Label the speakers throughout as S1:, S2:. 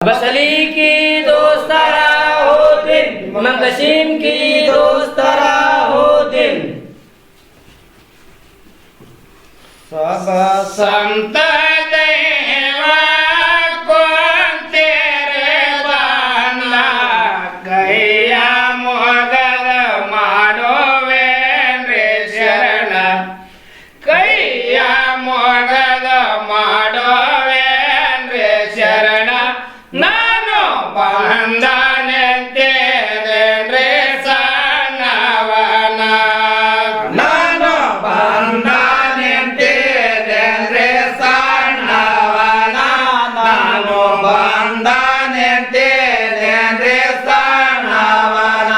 S1: बसली की दोस्तारा हो दिन मंगशीम की दोस्तारा हो दिन
S2: सब संत देवा कोण तेरे बांधला गैया मोगल ಮಾಡೋವೇನ್ರಿ ಶರಣ ಕೈಯ ಮೊಗದ ಮಾಡೋವೇನ್ರಿ ಶರಣ ನಾನು ಬಂದನೆಂತೇನ್ರಿ ಸಣ್ಣವನ ನಾನು ಬಂದನೆಂತೇನ್ರಿ ಸಣ್ಣವನ ನಾನು ಬಂದನೆಂತೇನ್ರಿ ಸಣ್ಣವನ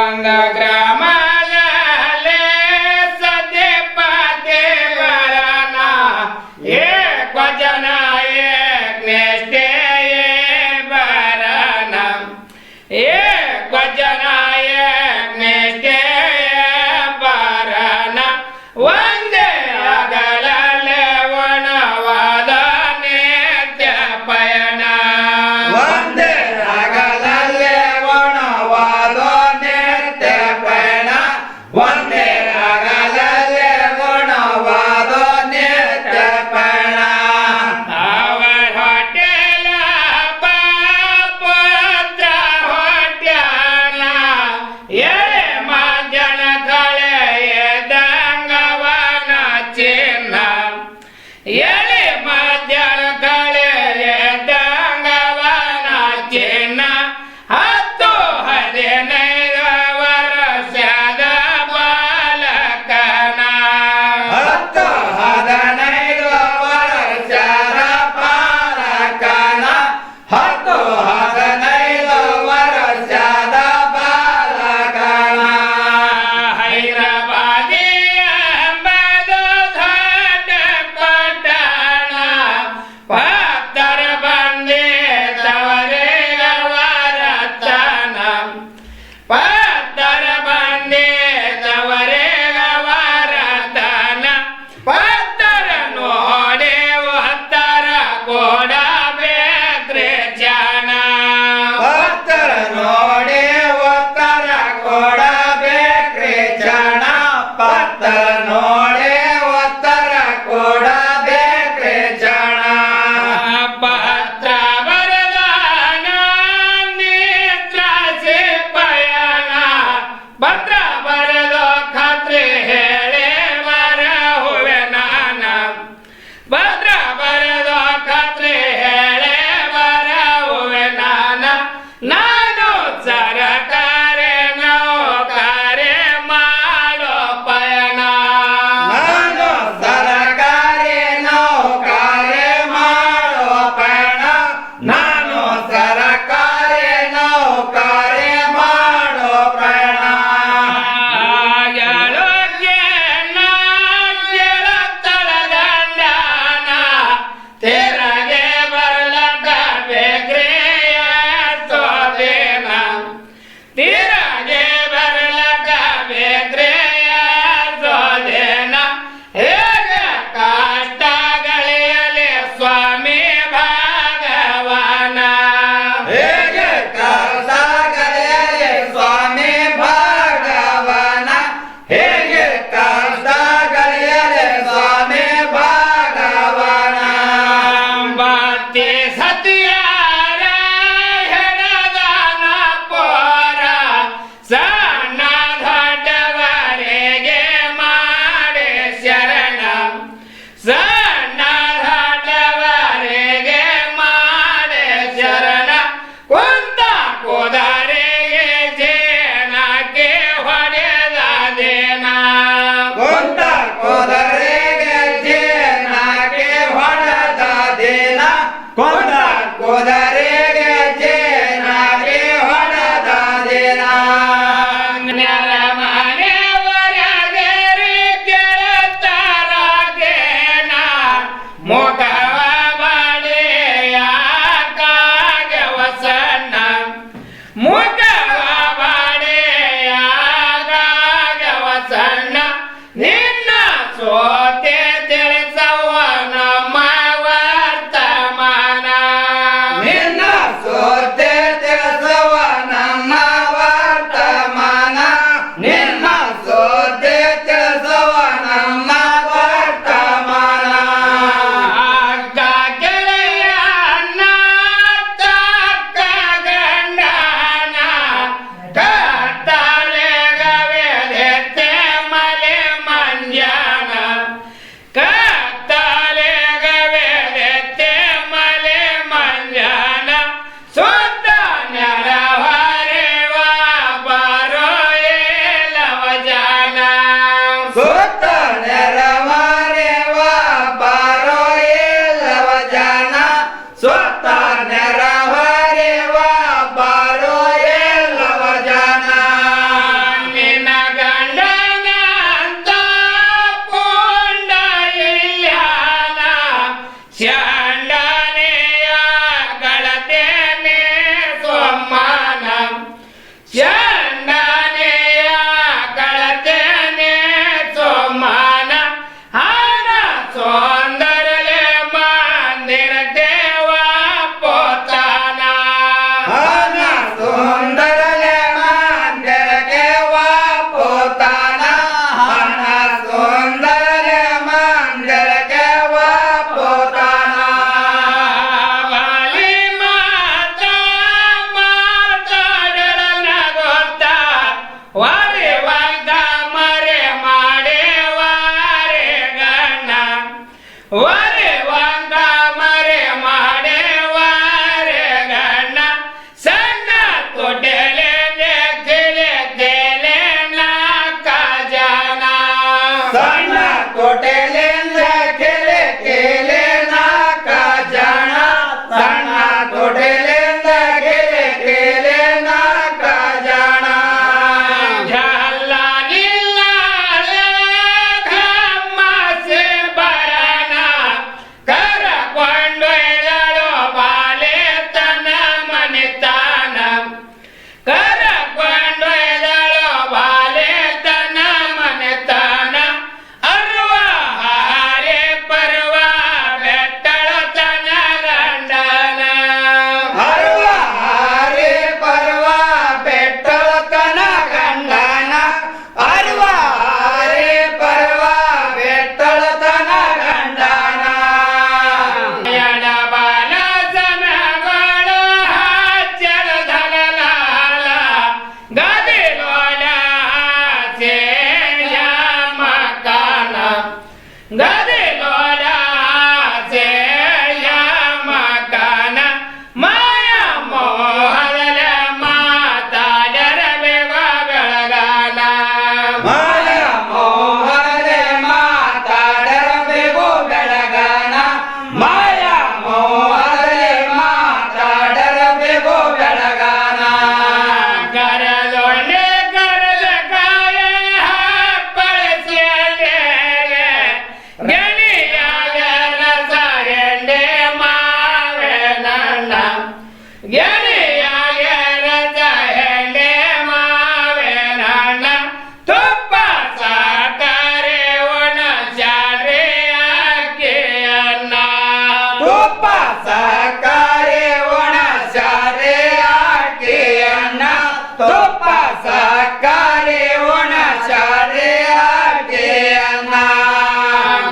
S2: ಒಂದ ಗ್ರಾಮದಲ್ಲಿ ಸದ್ಯಪತಿ ಬರನ ಏಕ ಜನ ಏಕನಿಷ್ಠೆ ಬರನ ಏಕ ಜನ ಏಕನಿಷ್ಠೆ ಬರನ ಒಂದೇ ಅಗಲಲೆ ವನವಾದ ನಿತ್ಯ ಪಯಣ ಒಂದೇ ಅಗಲಲೆ ವನವಾದ ನಿತ್ಯ ಪಯಣ ಒಂದೇ ಅಗಲಲೆ ವನವಾದ ನಿತ್ಯ ಪಯಣ ಅವರ ಹೊಟ್ಟೆಲ ಪಾಪದ ಹೊಟ್ಯಾನ ಎಳೆ ಮಜನ ಕಳೆ ಎದಂಗವನ ಚಿನ್ನ ಎಳೆ ಮಜನ ಕಳೆ ಎದಂಗವನ ಚಿನ್ನ 10-15 ವರ್ಷದ ಬಾಲಕನ 10-15 ವರ್ಷದ ಬಾಲಕನ 10-15 ವರ್ಷದ ಬಾಲಕನ ಹೈದರಾಬಾದಿಯ ಎಂಬುದು ದೊಡ್ಡ ಪಟ್ಟಣ ಭಕ್ತರ ಬಂದಿದ್ದವರಿಗವರತನ ಭಕ್ತರ ಬಂದಿದ್ದವರಿಗವರತನ ಭಕ್ತರ ನೋಡಿ ಒತ್ತರ ಕೊಡಬೇಕ್ರಿ ಜನ ಭಕ್ತರ ನೋಡಿ ಒತ್ತರ ಕೊಡಬೇಕ್ರಿ ಜನ ಭಕ್ತರ ನೋಡಿ ಒತ್ತರ ಕೊಡಬೇಕ್ರಿ ಜನ ಪತ್ರ ಬರದಾನ ನೇತ್ರಾಸಿ ಪಯಣ ಪತ್ರ ಬರೆದು ಖಾತ್ರಿ ಹೇಳಿ ಬರಹುವೆ ನಾನ ಪತ್ರ ಬರೆದು ಖಾತ್ರಿ ಹೇಳಿ ಬರಹುವೆ ನಾನ ನಾನು ಸರಕಾರಿ ನೌಕರಿ ಮಾಡೋ ಪಯಣ ನಾನು ಸರಕಾರಿ ನೌಕರಿ ಮಾಡೋ ಪಯಣ ನಾನು ಸರಕಾರಿ ನೌಕರಿ ಮಾಡೋ ಪಯಣ ತಳಗಂಡನ ತೆರಗೆ ಬರಲಕ ಬೇಕ್ರಿಯ ಸೋದೇನ ತಿರಗೆ ಬರಲಕ ಬೇಕ್ರಿಯ ಸೋದೇನ ಹೇಗ ಕಷ್ಟಗಳಿಯಲಿ ಸ್ವಾಮಿ ಭಗವಾನ ಹೇಗೆ ಕಷ್ಟಗಳಿಯಲಿ ಸ್ವಾಮಿ ಭಗವಾನ ಹೇಗೆ ಕಷ್ಟಗಳಿಯಲಿ ಸ್ವಾಮಿ ಭಗವಾನ ಬತ್ತಿ ಸತಿಯಾರ ಹೆಣದಾನ ಪೋರ ಸಣ್ಣ ದೊಡ್ಡವರಿಗೆ ಮಾಡಿ ಶರಣ ಸಣ್ಣ ದೊಡ್ಡವರಿಗೆ ಮಾಡಿ ಶರಣ ಕುಂತ ಕುದರಿಗೆ ಜೇನಕ್ಕೆ ಹೊಡೆದ ದೇನ ಕುಂತ ಕುದರಿಗೆ ಜೇನಕ್ಕೆ ಹೊಡೆದ ದೇನ ಕುಂತ ಕುದರಿಗೆ ಜೇನಕ್ಕೆ ಹೊಡೆದ ದೇನ ನೆರಮನೆಯವರೆಗೆ ಕೇಳುತ್ತಾರಾಗೇನ ಮುಖವ ಬಡಿಯ ಕಾಗವಸನ್ನ ಮುಖವ ಬಡಿಯ ಕಾಗವಸನ್ನ ನಿನ್ನ ಸೋತೆ ತಿಳಿಸವ ನಮ್ಮ ವರ್ತಮಾನ ಗೆಳೆಯಾಗ್ಯಾರ ಹೆಂಡೆ ಮಾವೇನಣ್ಣ ತುಪ್ಪ ಸಾಕರೆ ಒಣಚಾರೆ ಅಕ್ಕಿಯನ್ನ
S1: ತುಪ್ಪ ಸಕ್ಕರೆ ಒಣ ಸಾರೆ ಅಕ್ಕಿಯನ್ನ ತುಪ್ಪ ಸಕ್ಕರೆ ಒಣ ಸಾರೆ ಅಕ್ಕಿಯನ್ನ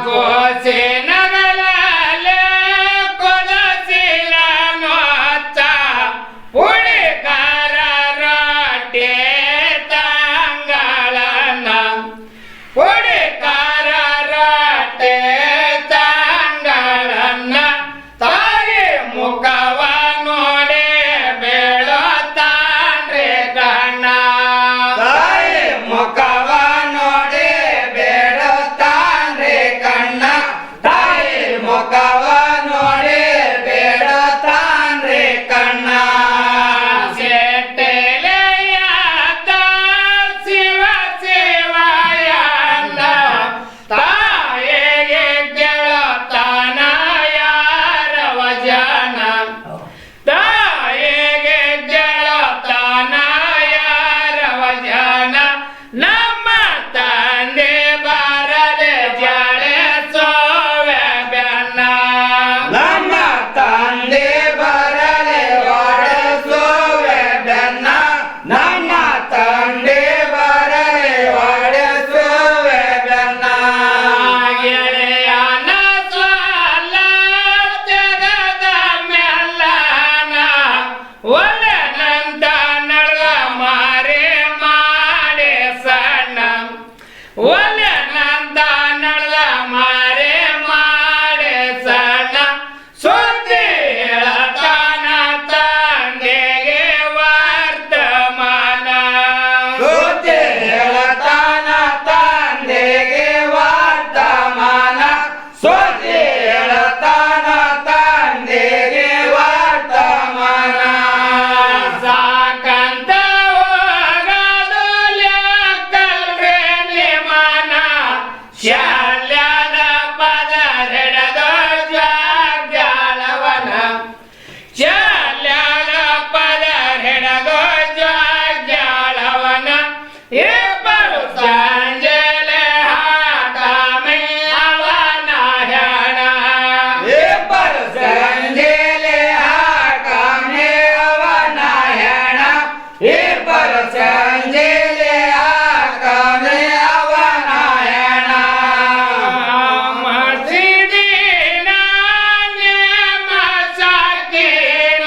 S2: ಗೋಸೆ ನಗಲಲೆ ಕೊಲಸಿಲ ನೋಚ ಪುಡಿ ಖಾರ ರೊಟ್ಟಿ ತಂಗಳನ್ನ ಪುಡಿ ಖಾರ ರೊಟ್ಟಿ ತಂಗಳನ್ನ ತಾಯಿ ಮುಖವ ನೋಡಿ ಬೇಳುತ್ತಾನ್ರಿ ಕಣ್ಣ
S1: ತಾಯಿ ಮುಖವ ನೋಡಿ ಬೇಡುತ್ತಾನ್ರಿ ಕಣ್ಣ ತಾಯಿ ಮುಖವ ನೋಡಿ ಬೇಡುತ್ತಾನ್ರಿ ಕಣ್ಣ
S2: ಸೆಟ್ಟೆಲೆಯಾದ ಶಿವ ಶಿವಯಂದ ತಾಯಿಗೆ ಗೆಳತನ ಯಾರವ ಜನ ತಾಯಿಗೆ ಗೆಳತನ ಯಾರವ ಜನ ನಮ್ಮ ತಂದೆ ಬರಲೆ ಜಳೆ ಸೋವೆ ಬೆನ್ನ
S1: ನಮ್ಮ ತಂದೆ ಬರಲೆ ಒಡೆಸುವೆ ಬೆನ್ನ ನಮ್ಮ ತಂದೆ ಬರಲೆ ಒಡೆಸುವೆ ಬೆನ್ನ
S2: ಗೆಳೆಯನ ಸ್ವಾಲ ಜಗದ ಮೆಲ್ಲನ ಒಲನಂತ ನಡ್ಗ ಮಾರೆ ಮಾಡೆ ಸಣ್ಣ ಒಲನಂತ ನಡ್ಗ ಮಾರೆ ಮಾಡೆ ಸಣ್ಣ ಸುದ್ದಿ ಹೇಳತಾನ ತಂದೆಗೆ ವರ್ತಮಾನ
S1: ಸುದ್ದಿ ಹೇಳತಾನ ತಂದೆಗೆ ವರ್ತಮಾನ ಸುದ್ದಿ ಹೇಳತಾನ ತಂದೆಗೆ ವರ್ತಮಾನ
S2: ಸಾಕಂತ ಹೋಗಲು ಲೆಕ್ಕಲ್ರೆ ನಿಮನ ಶಾಲ್ಯದ ಪದ ಹಿಡದು ಜಾಗ್ಯಾಳವನ ಶಾಲ್ಯದ ಪದ ಹಿಡದು ಜಾಗ್ಯಾಳವನ ಇಬ್ಬರು ಸಂಜೆಲೆ ಹಾಕಮೆ ಅವನ ಹೆಣ
S1: ಇಬ್ಬರು ಸಂಜೆಲೆ ಹಾಕಮೆ ಅವನ ಹೆಣ ಇಬ್ಬರು ಸಂಜೆಲೆ ಹಾಕಮೆ ಅವನ ಹೆಣ
S2: ಮಸಿದಿನ ನೇಮ ಸಾಕಿನ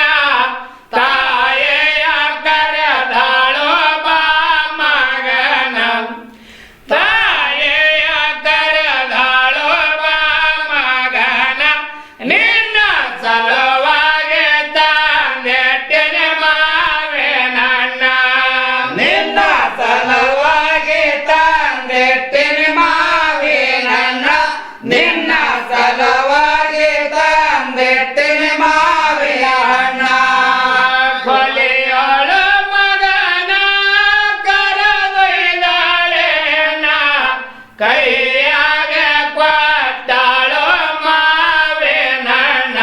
S2: ತಾಯೆಯ ಕರೆದಾಳು ಬಾ ಮಗನ ತಾಯೆಯ ಕರೆದಾಳು ಬಾ ಮಗನ ನಿನ್ನ ಸಲುವಾಗಿ ತಂದೆಟ್ಟಿನ ಮಾವೇನಣ್ಣ
S1: ನಿನ್ನ ಸಲುವಾಗಿ ತಂದೆಟ್ಟಿನ ಮಾವಿನಣ್ಣ ನಿನ್ನ ಸಲುವಾಗಿ ತಂದೆಟ್ಟಿನ ಮಾವಿನಣ್ಣ
S2: ಕೊಲೆಯೋಳು ಮಗನ ಕರೆದೊಯ್ದಾಳೇನ ಕೈಯಾಗ ಕೊಟ್ಟಾಳು ಮಾವೇನಣ್ಣ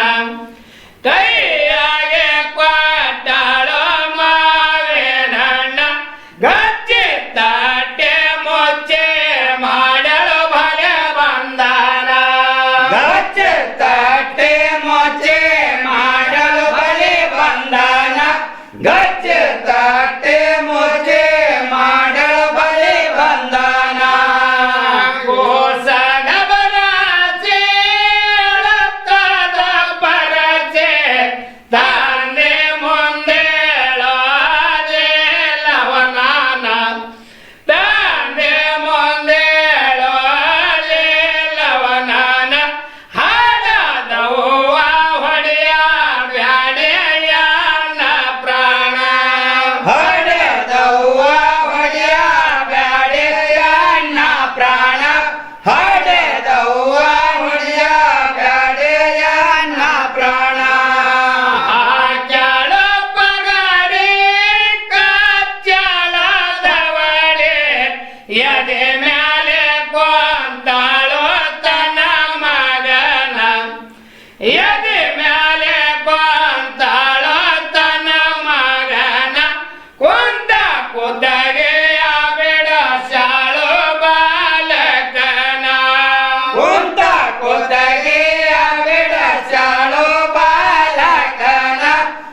S2: ಕೈಯಾಗ ಕೊಟ್ಟಾಳು ಮಾವೇನಣ್ಣ ಗಚ್ಚಿ ತಟ್ಟೆ ಮುಚ್ಚೆ ಮಾಡಲು ಭಲೆ ಬಂದಾನ
S1: ಗಚ್ಚ ತಟ್ಟೆ ಮೊಚ್ಚೆ ಮಾಡಲು ಬಲಿ ಬಂದಾನ ಗಚ್ಚ ತಟ್ಟೆ ಮೊಚ್ಚೆ ಮಾಡಲು ಬಲಿ ಬಂದಾನ
S2: ಗೋಸನ ಬರಸೆ ಅಳತ್ತದ ಪರಸೆ ತಂದೆ ಮುಂದೆ ಲವನಾನ ತಂದೆ ಮುಂದೆ ಲವನಾನ ಹಾಡದವ್ವ ಹೊಡೆಯ ಬ್ಯಾಡೆಯನ ಪ್ರಾಣ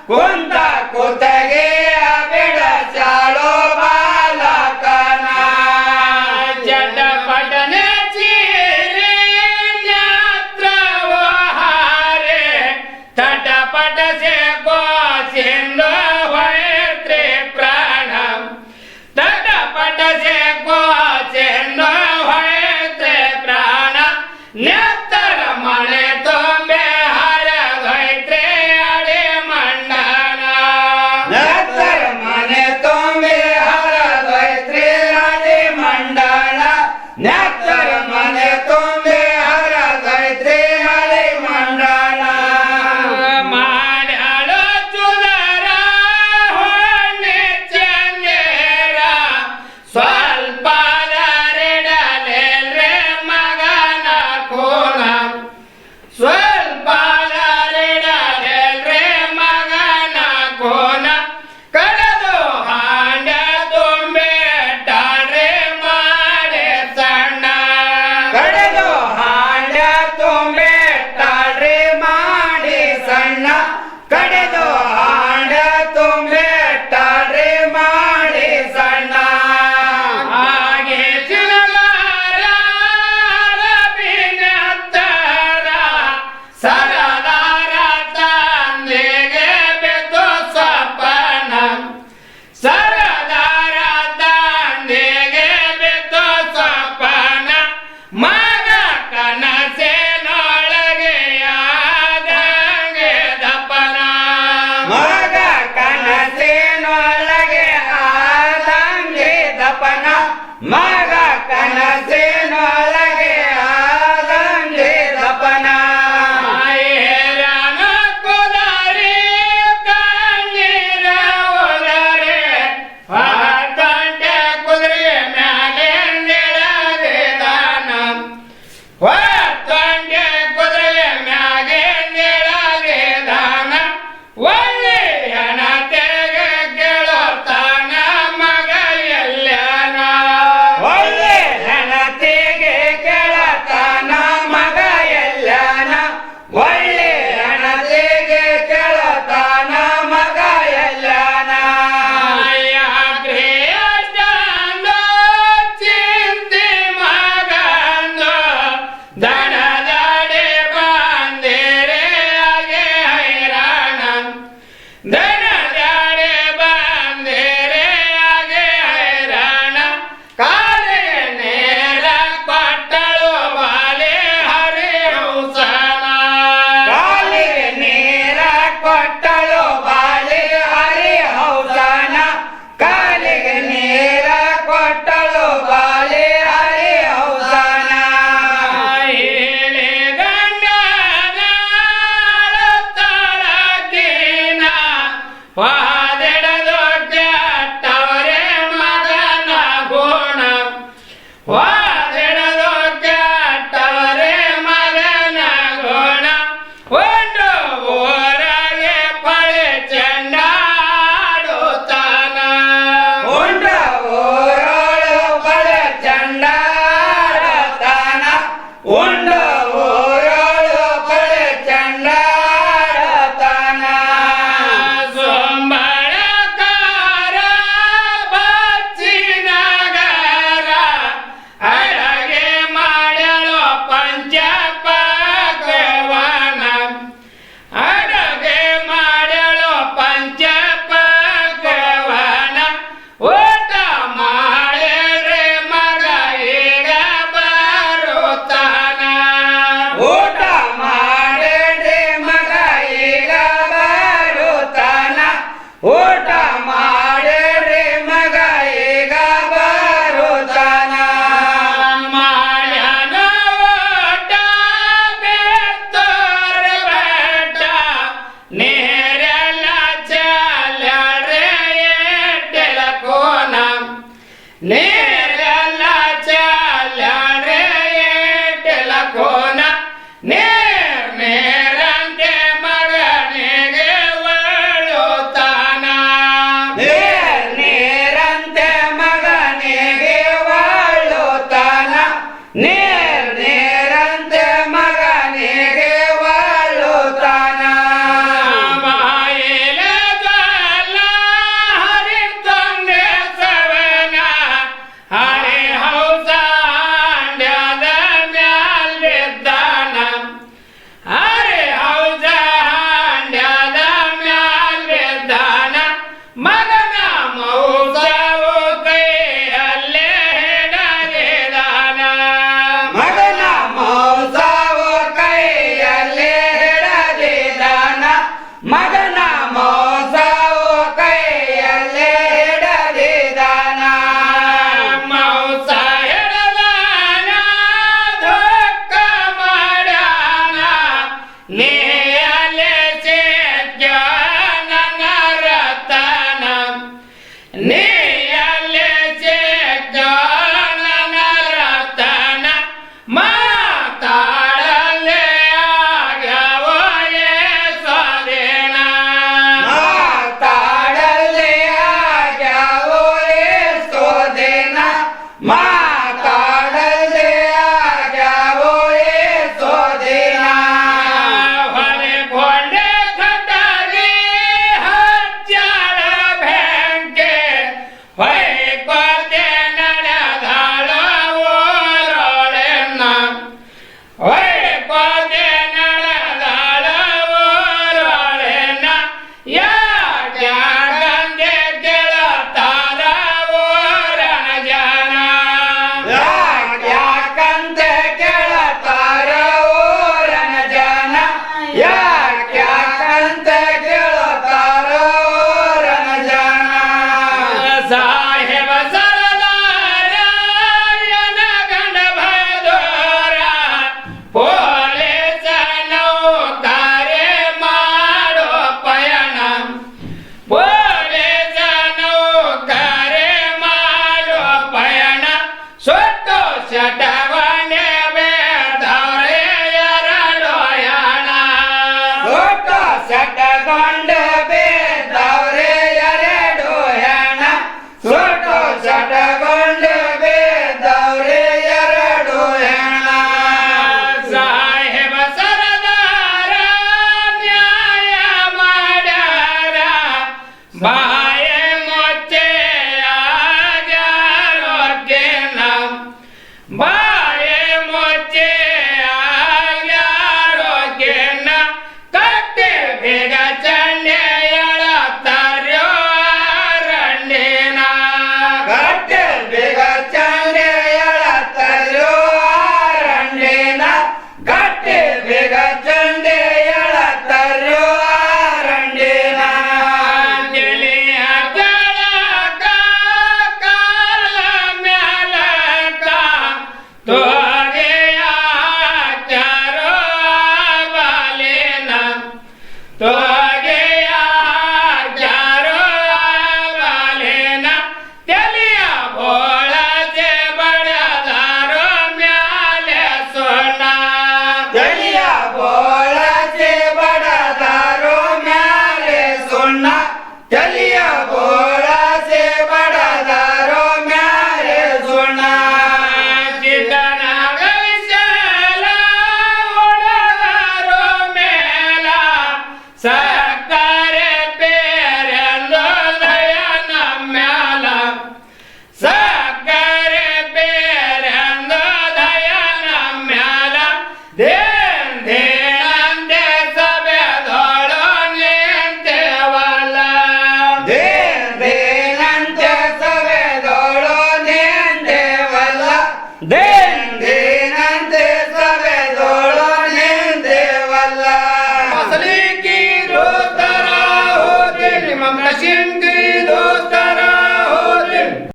S3: ಕುಂತ ಕೂತಗೆ ಬಿಡಸಾಳೋ ಬಾಲಕನ
S2: ಚಟಪಟನೆ ಚೀರಿ ನೇತ್ರವೋ ಹಾರೆ ತಟಪಟ ಸೆ ಗೋಸಿಂದು ಹೊಯ್ತ್ರಿ ಪ್ರಾಣ ತಟಪಟ ಸೆ ಗೋಸಿಂದು ಹೊಯ್ತ್ರಿ ಪ್ರಾಣ ನೆತ್ತರ ಮನೆ ತುಂಬೆ ಹರದೊಯ್ತ್ರಿ ಅಡಿ ಮಂಡನ
S3: ನೆತ್ತರ ಮನೆ ತುಂಬಿ ಹರದೊಯ್ತ್ರಿ ಅಡಿ ಮಂಡನ ನೆತ್ತರ ಮನೆ ತುಂಬಿ ಹರದೊಯ್ತ್ರಿ ಅಡಿ ಮಂಡನ
S2: ಮಾಡ್ಯಾಳು ಚುದರ ಹೊಣ್ಣೆ ಚಂದೇರ ಸ್ವಲ್ಪ ದರಿಡಲೇಲ್ರೆ ಮಗನ ಕೋನ ಸ್ವಲ್ಪ ದರಿಡಲೇಲ್ರೆ ಮಗನ ಕೋನ ಕಳೆದು ಹಾಂಡ ತುಂಬಿಟ್ಟಾಡ್ರೆ ಮಾಡಿ ಸಣ್ಣ
S3: ಕಡೆದು ಹಾಂಡ ತುಂಬಿಟ್ಟಾಳ್ರಿ ಮಾಡಿ ಸಣ್ಣ ಕಡೆದು ಹಾಂಡ ತುಂಬಿಟ್ಟಾಳ್ರಿ ಮಾಡಿ ಸಣ್ಣ
S2: ಹಾಗೆ ಚಿಲಗಾರ ಬಿನತ್ತರ ಸರದಾರ ತಂದೆಗೆ ಬೆತ್ತು ಸಪನ ಸರದಾರ ತಂದೆಗೆ ಬೆತ್ತು ಸಪನ ಮಗ ಕನಸಿನೊಳಗೆ ಆದಂಗೆ ದಪನ
S3: ಮಗ ಕನಸಿನೊಳಗೆ ಆದಂಗೆ ದಪನ ಮಗ ಕನಸಿನೊಳಗೆ ಆದಂಗೆ ದಪನ
S2: ಐರನ ಕುದರಿ ಕಣ್ಣೀರ ಒಲರೆ ಹೊತ್ತಂಟೆ ಕುದುರೆ ಮ್ಯಾಲೆ ನಿಳದೆ ದಾನ ಹೊತ್ತಂಟೆ ಕುದುರೆ ಮ್ಯಾಗೆ ನಿಳದೆ ದಾನ ಒಳ್ಳೆ ಹಣತೆಗೆ ಕೇಳುತ್ತಾನ ಮಗ ಎಲ್ಲನ
S3: ಒಳ್ಳೆ ಹೆಣತಿಗೆ ಕೆಳತನ ಮಗ ಎಲ್ಲನ ಒಳ್ಳೆ ಹೆಣತಿಗೆ ಕೆಳತನ ಮಗ ಎಲ್ಲನ
S2: ಯಾಕ್ರಿಯಷ್ಟೊಂದು ಚಿಂತೆ ಮಗಂದು ದಣದಾಡಿ ಬಂದಿರೆ ಹಾಗೆ ಹೈರಾಣ ದಣದಾಡಿ ಬಂದಿರೆ ಹಾಗೆ ಹೈರಾಣ ಕಾಲಿಗೆ ನೇರ ಕೊಟ್ಟಳು ಬಾಲೆ ಹರಿಹಂಸನ
S3: ಕಾಲಿಗೆ ನೀರ ಕೊಟ್ಟಳು ಬಾಲಿ ಹರಿಹಂಸನ ಕಾಲಿಗೆ ನೀರ ಕೊಟ್ಟಳು ಬಾಲಿ ಹರಿಹಂಸನ
S2: ಹೇಳಿ ಗಂಡನ ತಳಕಿನ ವಾದಿಡದು ಕೆಟ್ಟವರೇ ಮಗನ ಗುಣ ವಾದಿಡದು ಕೆಟ್ಟವರೇ ಮಗನ ಗುಣ ಒಂದು ಊರಗೆ ಪಳೆ ಚೆಂಡಾಡುತ್ತಾನ
S3: ಉಂಡ ಊರೋಳು ಬಡ ಚಂಡಾಡತನ ಉಂಡ ಊರೋಳು ಬಡ ಚಂಡಾಡತನ
S2: ಸೋಂಬಾರ ಬಾ